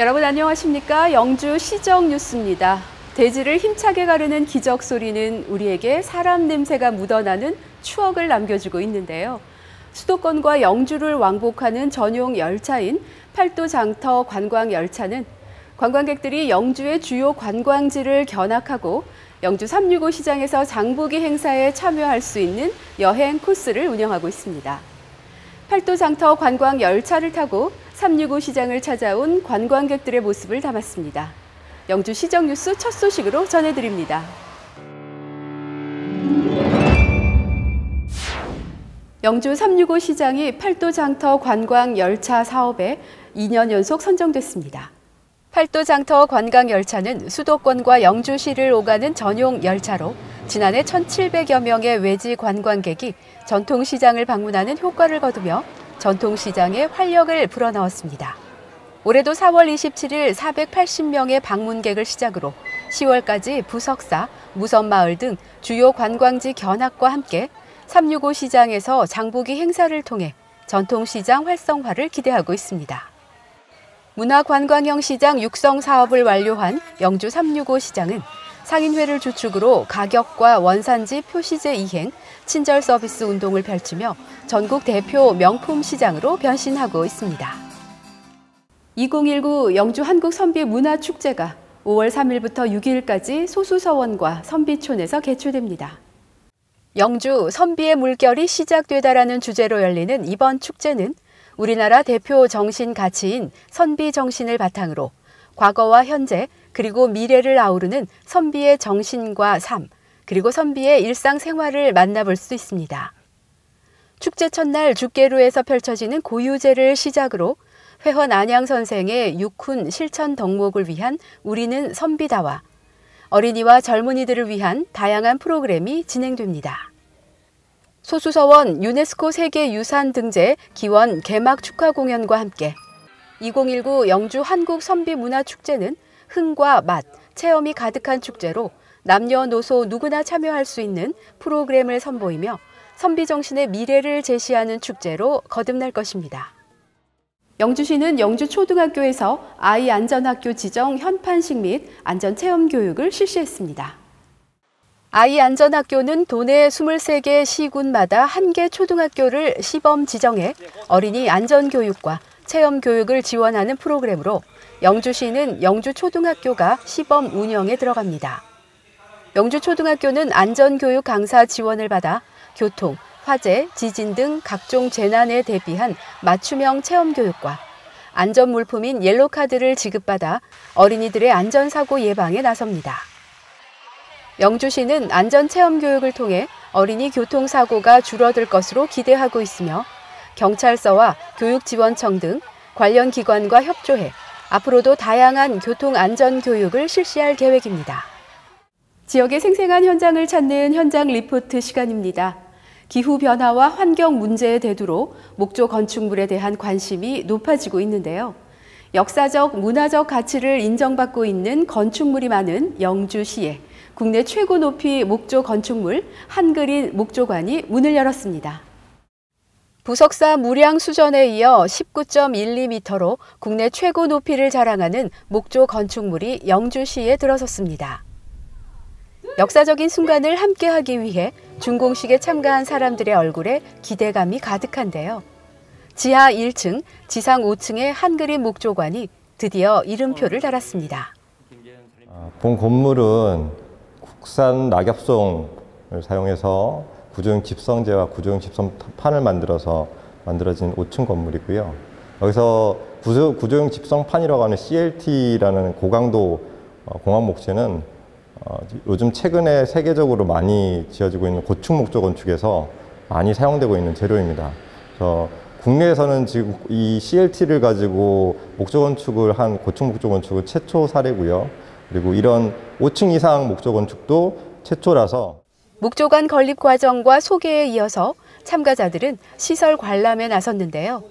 여러분 안녕하십니까? 영주 시정 뉴스입니다. 대지를 힘차게 가르는 기적 소리는 우리에게 사람 냄새가 묻어나는 추억을 남겨주고 있는데요. 수도권과 영주를 왕복하는 전용 열차인 팔도 장터 관광 열차는 관광객들이 영주의 주요 관광지를 견학하고 영주 365 시장에서 장보기 행사에 참여할 수 있는 여행 코스를 운영하고 있습니다. 팔도 장터 관광 열차를 타고 365 시장을 찾아온 관광객들의 모습을 담았습니다. 영주 시정 뉴스 첫 소식으로 전해드립니다. 영주 365 시장이 팔도 장터 관광 열차 사업에 2년 연속 선정됐습니다. 팔도 장터 관광 열차는 수도권과 영주시를 오가는 전용 열차로 지난해 1,700여 명의 외지 관광객이 전통시장을 방문하는 효과를 거두며 전통시장에 활력을 불어넣었습니다. 올해도 4월 27일 480명의 방문객을 시작으로 10월까지 부석사, 무선마을 등 주요 관광지 견학과 함께 365 시장에서 장보기 행사를 통해 전통시장 활성화를 기대하고 있습니다. 문화관광형 시장 육성 사업을 완료한 영주 365 시장은 상인회를 주축으로 가격과 원산지 표시제 이행, 친절 서비스 운동을 펼치며 전국 대표 명품 시장으로 변신하고 있습니다. 2019 영주 한국선비문화축제가 5월 3일부터 6일까지 소수서원과 선비촌에서 개최됩니다. 영주 선비의 물결이 시작되다라는 주제로 열리는 이번 축제는 우리나라 대표 정신 가치인 선비 정신을 바탕으로 과거와 현재 그리고 미래를 아우르는 선비의 정신과 삶, 그리고 선비의 일상생활을 만나볼 수 있습니다. 축제 첫날 죽계루에서 펼쳐지는 고유제를 시작으로 회원 안양 선생의 육훈 실천 덕목을 위한 우리는 선비다와 어린이와 젊은이들을 위한 다양한 프로그램이 진행됩니다. 소수서원 유네스코 세계유산 등재 기원 개막 축하 공연과 함께 2019 영주 한국선비문화축제는 흥과 맛, 체험이 가득한 축제로 남녀노소 누구나 참여할 수 있는 프로그램을 선보이며 선비 정신의 미래를 제시하는 축제로 거듭날 것입니다. 영주시는 영주초등학교에서 아이 안전학교 지정 현판식 및 안전체험 교육을 실시했습니다. 아이 안전학교는 도내 23개 시군마다 1개 초등학교를 시범 지정해 어린이 안전교육과 체험교육을 지원하는 프로그램으로 영주시는 영주초등학교가 시범 운영에 들어갑니다. 영주초등학교는 안전교육 강사 지원을 받아 교통, 화재, 지진 등 각종 재난에 대비한 맞춤형 체험교육과 안전물품인 옐로카드를 지급받아 어린이들의 안전사고 예방에 나섭니다. 영주시는 안전체험교육을 통해 어린이 교통사고가 줄어들 것으로 기대하고 있으며 경찰서와 교육지원청 등 관련 기관과 협조해 앞으로도 다양한 교통안전교육을 실시할 계획입니다. 지역의 생생한 현장을 찾는 현장 리포트 시간입니다. 기후변화와 환경 문제에 대두로 목조 건축물에 대한 관심이 높아지고 있는데요. 역사적, 문화적 가치를 인정받고 있는 건축물이 많은 영주시에 국내 최고 높이 목조 건축물 한그린 목조관이 문을 열었습니다. 부석사 무량 수전에 이어 19.12m로 국내 최고 높이를 자랑하는 목조 건축물이 영주시에 들어섰습니다. 역사적인 순간을 함께하기 위해 준공식에 참가한 사람들의 얼굴에 기대감이 가득한데요. 지하 1층, 지상 5층의 한그린 목조관이 드디어 이름표를 달았습니다. 본 건물은 국산 낙엽송을 사용해서 구조형 집성재와 구조형 집성판을 만들어진 5층 건물이고요. 여기서 구조형 집성판이라고 하는 CLT라는 고강도 공학 목재는 요즘 최근에 세계적으로 많이 지어지고 있는 고층 목조 건축에서 많이 사용되고 있는 재료입니다. 그래서 국내에서는 지금 이 CLT를 가지고 목조 건축을 한 고층 목조 건축은 최초 사례고요. 그리고 이런 5층 이상 목조 건축도 최초라서 목조관 건립 과정과 소개에 이어서 참가자들은 시설 관람에 나섰는데요.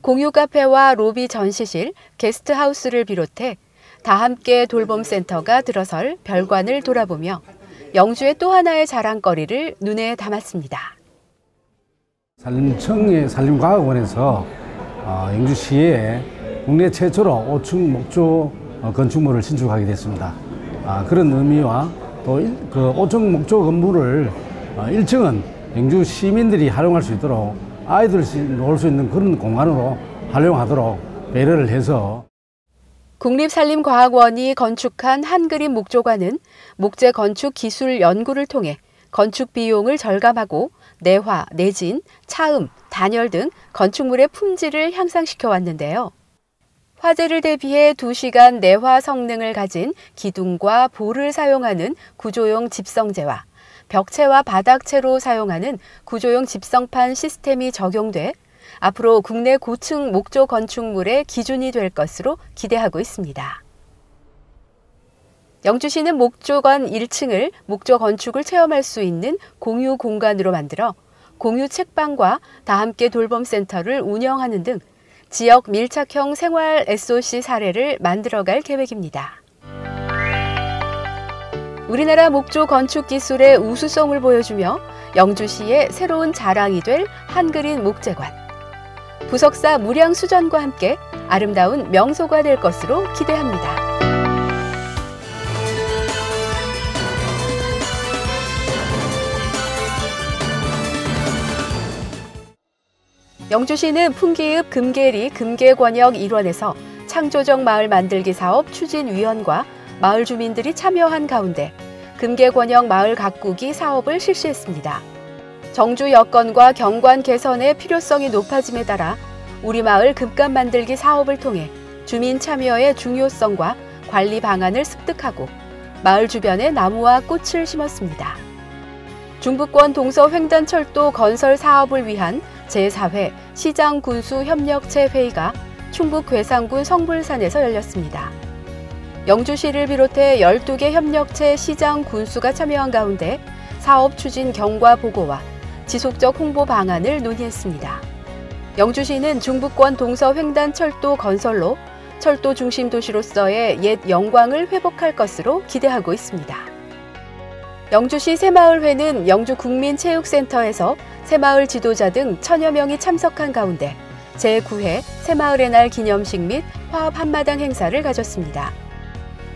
공유 카페와 로비 전시실, 게스트하우스를 비롯해 다함께 돌봄센터가 들어설 별관을 돌아보며 영주의 또 하나의 자랑거리를 눈에 담았습니다. 산림청의 산림과학원에서 영주시에 국내 최초로 5층 목조 건축물을 신축하게 됐습니다. 그런 의미와 또 그 5층 목조 건물을 1층은 영주 시민들이 활용할 수 있도록 아이들이 놀 수 있는 그런 공간으로 활용하도록 배려를 해서 국립산림과학원이 건축한 한그림 목조관은 목재 건축 기술 연구를 통해 건축 비용을 절감하고 내화, 내진, 차음, 단열 등 건축물의 품질을 향상시켜 왔는데요. 화재를 대비해 2시간 내화 성능을 가진 기둥과 볼을 사용하는 구조용 집성재와 벽체와 바닥체로 사용하는 구조용 집성판 시스템이 적용돼 앞으로 국내 고층 목조 건축물의 기준이 될 것으로 기대하고 있습니다. 영주시는 목조관 1층을 목조 건축을 체험할 수 있는 공유 공간으로 만들어 공유 책방과 다함께 돌봄센터를 운영하는 등 지역 밀착형 생활 SOC 사례를 만들어갈 계획입니다. 우리나라 목조 건축 기술의 우수성을 보여주며 영주시의 새로운 자랑이 될 한그린 목재관. 부석사 무량수전과 함께 아름다운 명소가 될 것으로 기대합니다. 영주시는 풍기읍 금계리 금계권역 일원에서 창조적 마을 만들기 사업 추진위원과 마을 주민들이 참여한 가운데 금계권역 마을 가꾸기 사업을 실시했습니다. 정주 여건과 경관 개선의 필요성이 높아짐에 따라 우리 마을 금감 만들기 사업을 통해 주민 참여의 중요성과 관리 방안을 습득하고 마을 주변에 나무와 꽃을 심었습니다. 중부권 동서횡단철도 건설 사업을 위한 제4회 시장군수협력체 회의가 충북 괴산군 성불산에서 열렸습니다. 영주시를 비롯해 12개 협력체 시장 군수가 참여한 가운데 사업 추진 경과 보고와 지속적 홍보 방안을 논의했습니다. 영주시는 중부권 동서횡단철도 건설로 철도 중심 도시로서의 옛 영광을 회복할 것으로 기대하고 있습니다. 영주시 새마을회는 영주국민체육센터에서 새마을 지도자 등 1000여 명이 참석한 가운데 제9회 새마을의 날 기념식 및 화합 한마당 행사를 가졌습니다.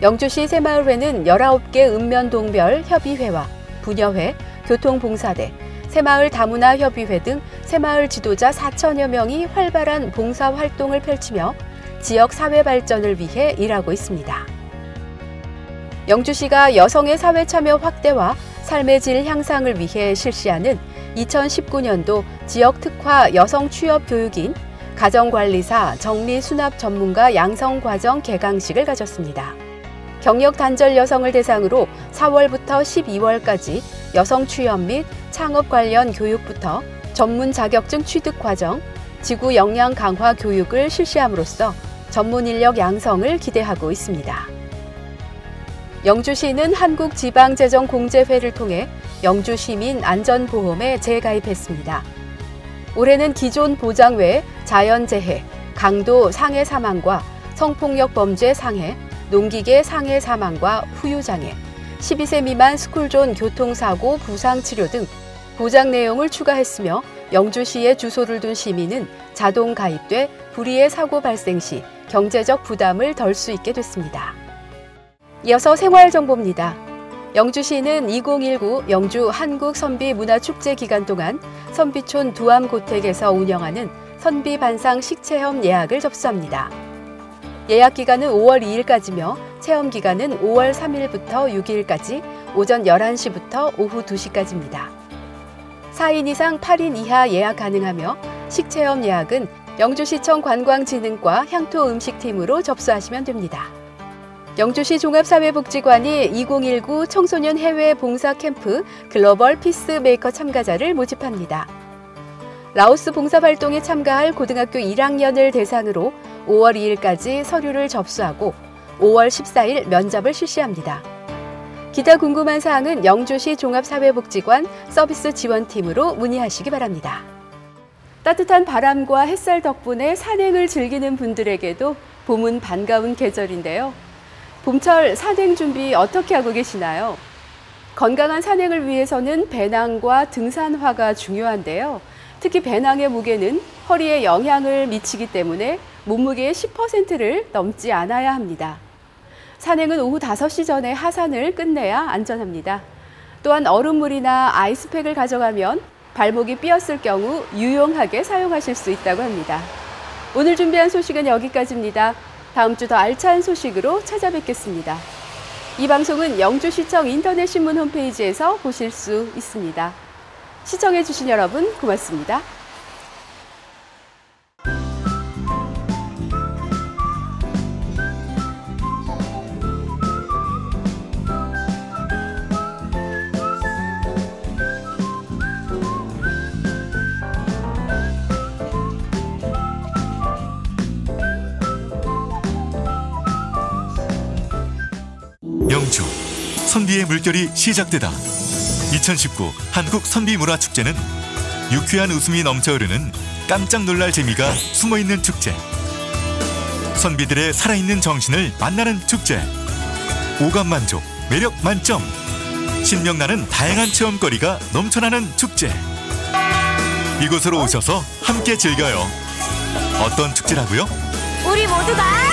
영주시 새마을회는 19개 읍면동별 협의회와 분여회, 교통봉사대, 새마을 다문화 협의회 등 새마을 지도자 4000여 명이 활발한 봉사활동을 펼치며 지역 사회 발전을 위해 일하고 있습니다. 영주시가 여성의 사회 참여 확대와 삶의 질 향상을 위해 실시하는 2019년도 지역 특화 여성 취업 교육인 가정관리사 정리수납 전문가 양성과정 개강식을 가졌습니다. 경력 단절 여성을 대상으로 4월부터 12월까지 여성 취업 및 창업 관련 교육부터 전문 자격증 취득 과정, 지구 역량 강화 교육을 실시함으로써 전문 인력 양성을 기대하고 있습니다. 영주시는 한국지방재정공제회를 통해 영주시민 안전보험에 재가입했습니다. 올해는 기존 보장 외 자연재해, 강도 상해 사망과 성폭력 범죄 상해, 농기계 상해 사망과 후유장애, 12세 미만 스쿨존 교통사고 부상치료 등 보장 내용을 추가했으며 영주시에 주소를 둔 시민은 자동 가입돼 불의의 사고 발생 시 경제적 부담을 덜 수 있게 됐습니다. 이어서 생활정보입니다. 영주시는 2019 영주 한국선비문화축제 기간 동안 선비촌 두암고택에서 운영하는 선비반상 식체험 예약을 접수합니다. 예약 기간은 5월 2일까지며 체험 기간은 5월 3일부터 6일까지 오전 11시부터 오후 2시까지입니다. 4인 이상 8인 이하 예약 가능하며 식체험 예약은 영주시청 관광진흥과 향토음식팀으로 접수하시면 됩니다. 영주시 종합사회복지관이 2019 청소년 해외 봉사 캠프 글로벌 피스메이커 참가자를 모집합니다. 라오스 봉사활동에 참가할 고등학교 1학년을 대상으로 5월 2일까지 서류를 접수하고 5월 14일 면접을 실시합니다. 기타 궁금한 사항은 영주시 종합사회복지관 서비스 지원팀으로 문의하시기 바랍니다. 따뜻한 바람과 햇살 덕분에 산행을 즐기는 분들에게도 봄은 반가운 계절인데요. 봄철 산행 준비 어떻게 하고 계시나요? 건강한 산행을 위해서는 배낭과 등산화가 중요한데요. 특히 배낭의 무게는 허리에 영향을 미치기 때문에 몸무게의 10%를 넘지 않아야 합니다. 산행은 오후 5시 전에 하산을 끝내야 안전합니다. 또한 얼음물이나 아이스팩을 가져가면 발목이 삐었을 경우 유용하게 사용하실 수 있다고 합니다. 오늘 준비한 소식은 여기까지입니다. 다음 주 더 알찬 소식으로 찾아뵙겠습니다. 이 방송은 영주시청 인터넷 신문 홈페이지에서 보실 수 있습니다. 시청해주신 여러분 고맙습니다. 영주, 선비의 물결이 시작되다. 2019 한국 선비문화축제는 유쾌한 웃음이 넘쳐 흐르는 깜짝 놀랄 재미가 숨어있는 축제. 선비들의 살아있는 정신을 만나는 축제. 오감 만족, 매력 만점. 신명나는 다양한 체험거리가 넘쳐나는 축제. 이곳으로 오셔서 함께 즐겨요. 어떤 축제라고요? 우리 모두가